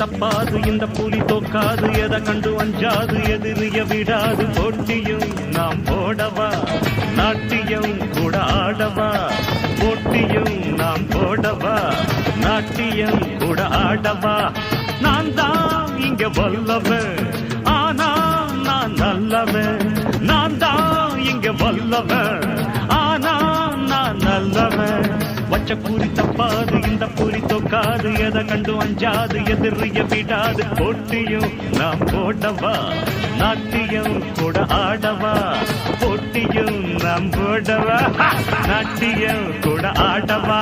தப்பாது இந்த புலி தோக்காது எதை கண்டு அஞ்சாது எதிரிய விடாது போட்டியும் நாம் போடவா நாட்டியம் கூட ஆடவா போட்டியும் நாம் போடவா நாட்டியம் கூட ஆடவா நான் தான் இங்க வல்லவன் ஆனா நான் நல்லவன் நான் தான் இங்க வல்லவன் ஆனா நான் நல்லவன் வச்ச குறி தப்பாது இந்த புலி தோக்காது எதை கண்டு அஞ்சாது எதிரிய விடாது போட்டியும் நாம் போடவா நாட்டியம் கூட ஆடவா போட்டியும் நாம் போடவா நாட்டியம் கூட ஆடவா